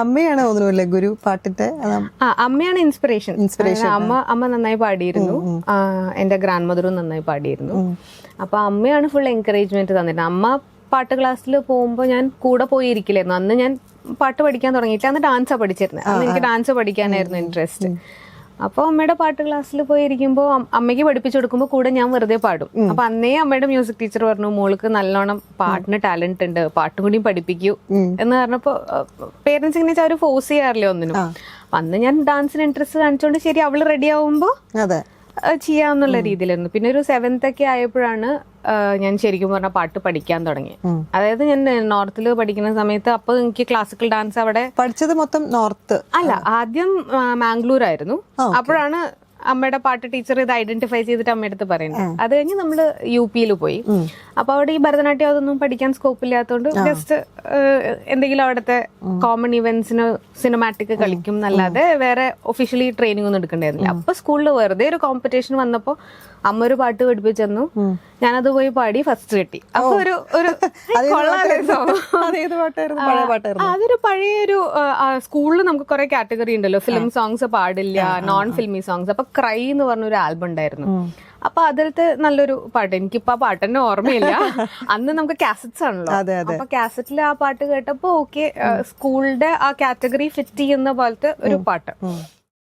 അമ്മയാണ് തോന്നുന്നല്ലേ ഗുരു പാട്ടിന്റെ? അമ്മയാണ് ഇൻസ്പിറേഷൻ. അമ്മ നന്നായി പാടിയിരുന്നു, എന്റെ ഗ്രാൻഡ് മദറും നന്നായി പാടിയിരുന്നു. അപ്പൊ അമ്മയാണ് ഫുൾ എൻകറേജ്മെന്റ് തന്നിട്ട്. അമ്മ പാട്ട് ക്ലാസ്സിൽ പോകുമ്പോൾ ഞാൻ കൂടെ പോയി ഇരിക്കില്ലായിരുന്നു. അന്ന് ഞാൻ പാട്ട് പഠിക്കാൻ തുടങ്ങിയിട്ട് അന്ന് ഡാൻസാണ് പഠിച്ചിരുന്നത്. അന്ന് എനിക്ക് ഡാൻസ് പഠിക്കാനായിരുന്നു ഇൻട്രസ്റ്റ്. അപ്പോൾ അമ്മയുടെ പാട്ട് ക്ലാസ്സിൽ പോയിരിക്കുമ്പോൾ അമ്മയ്ക്ക് പഠിപ്പിച്ചു കൊടുക്കുമ്പോൾ കൂടെ ഞാൻ വെറുതെ പാടും. അപ്പൊ അന്നേ അമ്മയുടെ മ്യൂസിക് ടീച്ചർ പറഞ്ഞു, മോൾക്ക് നല്ലോണം പാട്ടിന് ടാലന്റ് ഉണ്ട്, പാട്ടും കൂടിയും പഠിപ്പിക്കൂ എന്ന് പറഞ്ഞപ്പോൾ പേരൻസ് ഇങ്ങനെ അവർ ഫോഴ്സ് ചെയ്യാറില്ല ഒന്നിനും. അപ്പൊ അന്ന് ഞാൻ ഡാൻസിന് ഇൻട്രസ്റ്റ് കാണിച്ചുകൊണ്ട് ശരി അവള് റെഡി ആവുമ്പോൾ ചെയ്യാന്നുള്ള രീതിയിലായിരുന്നു. പിന്നെ ഒരു 7th ഒക്കെ ആയപ്പോഴാണ് ഞാൻ ശരിക്കും പറഞ്ഞ പാട്ട് പഠിക്കാൻ തുടങ്ങി. അതായത് ഞാൻ നോർത്തിൽ പഠിക്കുന്ന സമയത്ത് അപ്പൊ എനിക്ക് ക്ലാസിക്കൽ ഡാൻസ് അവിടെ പഠിച്ചത് മൊത്തം നോർത്ത് അല്ല, ആദ്യം മാംഗ്ലൂർ ആയിരുന്നു. അപ്പോഴാണ് അമ്മയുടെ പാട്ട് ടീച്ചർ ഇത് ഐഡന്റിഫൈ ചെയ്തിട്ട് അമ്മയടുത്ത് പറയുന്നത്. അത് കഴിഞ്ഞ് നമ്മള് UP പോയി. അപ്പൊ അവിടെ ഈ ഭരതനാട്യം അതൊന്നും പഠിക്കാൻ സ്കോപ്പ് ഇല്ലാത്തതുകൊണ്ട് ജസ്റ്റ് എന്തെങ്കിലും അവിടുത്തെ കോമൺ ഇവന്റ്സിന് സിനിമാറ്റിക് കളിക്കും എന്നല്ലാതെ വേറെ ഒഫീഷ്യലി ട്രെയിനിങ് ഒന്നും എടുക്കണ്ടായിരുന്നില്ല. അപ്പൊ സ്കൂളിൽ വെറുതെ ഒരു കോമ്പറ്റീഷൻ വന്നപ്പോ അമ്മ ഒരു പാട്ട് പഠിപ്പിച്ചെന്നു, ഞാനത് പോയി പാടി ഫസ്റ്റ് കിട്ടി. അപ്പൊ അതൊരു പഴയൊരു സ്കൂളിൽ നമുക്ക് കുറെ കാറ്റഗറി ഉണ്ടല്ലോ, ഫിലിം സോങ്സ് പാടില്ല, നോൺ ഫിലിമി സോങ്സ്. അപ്പൊ ക്രൈ എന്ന് പറഞ്ഞൊരു ആൽബം ഉണ്ടായിരുന്നു. അപ്പൊ അതിലത്തെ നല്ലൊരു പാട്ട്, എനിക്കിപ്പോ ആ പാട്ട് തന്നെ ഓർമ്മയില്ല. അന്ന് നമുക്ക് കാസറ്റ്സ് ആണല്ലോ. അപ്പൊ കാസറ്റിൽ ആ പാട്ട് കേട്ടപ്പോ ഓക്കെ, സ്കൂളിന്റെ ആ കാറ്റഗറി ഫിറ്റ് ചെയ്യുന്ന പോലത്തെ ഒരു പാട്ട്.